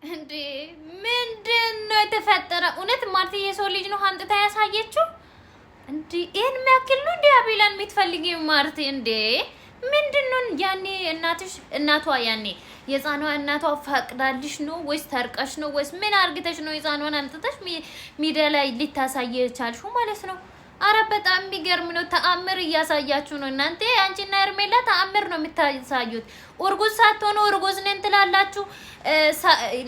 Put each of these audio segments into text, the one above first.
እንዴ ምንድነው የተፈጠረ? እውነት ማርቲ የሰው ልጅ ነው አንጥታ ያሳየችው? እንዴ ይሄን የሚያክል ነው እንዴ አቤላን የምትፈልጊው ማርቲ? እንዴ ምንድነው ያኔ እናቷ ያኔ የጻኗ እናቷ ፈቅዳልሽ ነው ወይስ ተርቀሽ ነው ወይስ ምን አርግተሽ ነው የጻኗን አንጥተሽ ሚዲያ ላይ ልታሳየ ቻልሽው ማለት ነው? አረ በጣም የሚገርም ነው። ተአምር እያሳያችሁ ነው እናንተ። አንቺና ኤርሜላ ተአምር ነው የምታሳዩት። እርጉዝ ሳትሆኑ እርጉዝ ነን ትላላችሁ።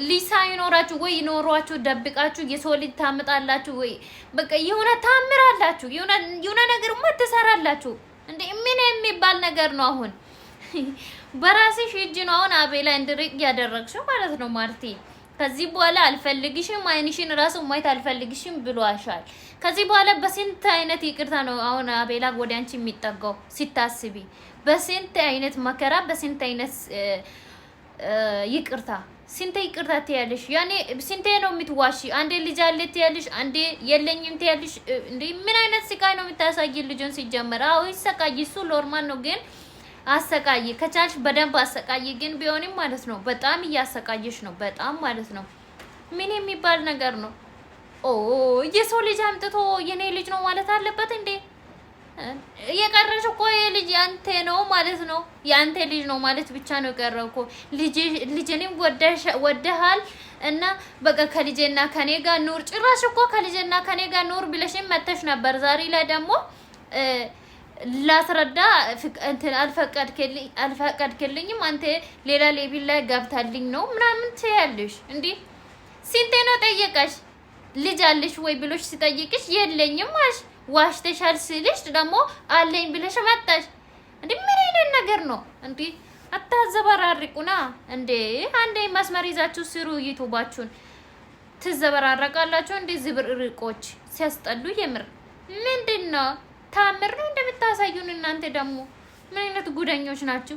ልጅ ሳይኖራችሁ ወይ ኖሯችሁ ደብቃችሁ የሰው ልጅ ታምጣላችሁ ወይ በቃ የሆነ ተአምር አላችሁ። የሆነ ነገርማ ትሰራላችሁ እንዴ! ምን የሚባል ነገር ነው? አሁን በራስሽ እጅ ነው አሁን አቤላ እንድርቅ ያደረግሽው ማለት ነው ማርቲ። ከዚህ በኋላ አልፈልግሽም፣ አይንሽን ራሱ ማየት አልፈልግሽም ብሏሻል። ከዚህ በኋላ በስንት አይነት ይቅርታ ነው አሁን አቤላ ወደ አንቺ የሚጠጋው ሲታስቢ፣ በስንት አይነት መከራ፣ በስንት አይነት ይቅርታ፣ ስንት ይቅርታ ትያለሽ? ያኔ ስንቴ ነው የምትዋሺ? አንዴ ልጅ አለ ትያለሽ፣ አንዴ የለኝም ትያለሽ። እንዴ ምን አይነት ስቃይ ነው የምታሳይ ልጁን? ሲጀመር አዎ ይሰቃይ፣ እሱ ኖርማል ነው ግን አሰቃይ ከቻልሽ በደንብ አሰቃይ። ግን ቢሆንም ማለት ነው በጣም እያሰቃየሽ ነው፣ በጣም ማለት ነው። ምን የሚባል ነገር ነው? ኦ የሰው ልጅ አምጥቶ የኔ ልጅ ነው ማለት አለበት እንዴ? የቀረሽ እኮ የልጅ ያንተ ነው ማለት ነው። ያንተ ልጅ ነው ማለት ብቻ ነው የቀረው እኮ። ልጅንም ወደሃል እና በቃ ከልጄና ከኔ ጋር ኑር። ጭራሽ እኮ ከልጄና ከኔ ጋር ኑር ብለሽም መተሽ ነበር። ዛሬ ላይ ደግሞ ላስረዳ እንትን አልፈቀድክልኝም አንተ ሌላ ሌቢል ላይ ገብታልኝ ነው ምናምን ትያለሽ እንዴ? ስንቴ ነው ጠየቀሽ? ልጅ አለሽ ወይ ብሎሽ ሲጠይቅሽ የለኝም አልሽ። ዋሽተሻል ሲልሽ ደግሞ አለኝ ብለሽ መጣሽ እንዴ? ምን አይነት ነገር ነው እንዴ? አታዘበራርቁና እንዴ! አንዴ መስመር ይዛችሁ ስሩ። ዩቲዩባችሁን ትዘበራረቃላችሁ እንዴ? ዝብርርቆች ሲያስጠሉ የምር ምንድነው? ታምር ነው እንደምታሳዩን እናንተ ደግሞ ምን አይነት ጉደኞች ናችሁ?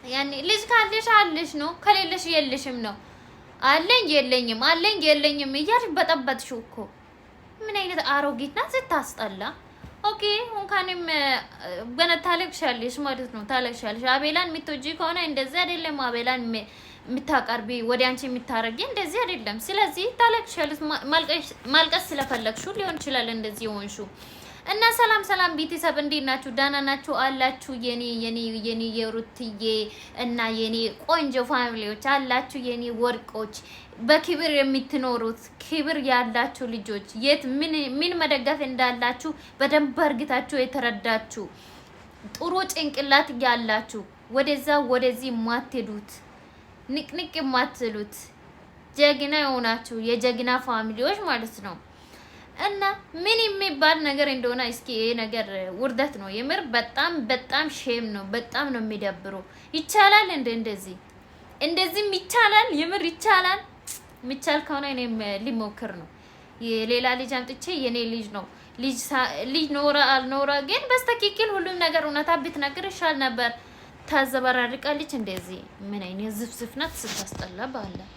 ያኔ ልጅ ካለሽ አለሽ ነው፣ ከሌለሽ የለሽም ነው። አለኝ የለኝም፣ አለኝ የለኝም እያልሽ በጠበጥሽው እኮ። ምን አይነት አሮጊት ናት ስታስጠላ። ኦኬ እንኳንም በነት ታለቅሻለሽ ማለት ነው፣ ታለቅሻለሽ። አቤላን የምትወጂ ከሆነ እንደዚህ አይደለም አቤላን የምታቀርቢ ወደ አንቺ የምታረጊ እንደዚህ አይደለም። ስለዚህ ታለቅሻለሽ። ማልቀስ ስለፈለግሽው ሊሆን ይችላል እንደዚህ የሆንሽው። እና ሰላም ቤተሰብ እንዴት ናችሁ? ዳና ናችሁ አላችሁ? የኔ የሩትዬ እና የኔ ቆንጆ ፋሚሊዎች አላችሁ? የኔ ወርቆች በክብር የምትኖሩት ክብር ያላችሁ ልጆች የት ምን መደገፍ እንዳላችሁ በደንብ እርግታችሁ የተረዳችሁ ጥሩ ጭንቅላት ያላችሁ ወደዛ ወደዚህ ማትሄዱት ንቅንቅ ማትሉት ጀግና የሆናችሁ የጀግና ፋሚሊዎች ማለት ነው። እና ምን የሚባል ነገር እንደሆነ እስኪ ይሄ ነገር ውርደት ነው የምር። በጣም ሼም ነው። በጣም ነው የሚደብረው። ይቻላል እንደዚህ ይቻላል? የምር ይቻላል? የሚቻል ከሆነ እኔም ሊሞክር ነው። የሌላ ልጅ አምጥቼ የኔ ልጅ ነው ልጅ ኖራ አልኖራ ግን በስተክክል ሁሉም ነገር እውነታ ብትነግር ይሻል ነበር። ታዘበራርቃለች እንደዚህ። ምን አይነት ዝፍዝፍ ናት ስታስጠላ ባለ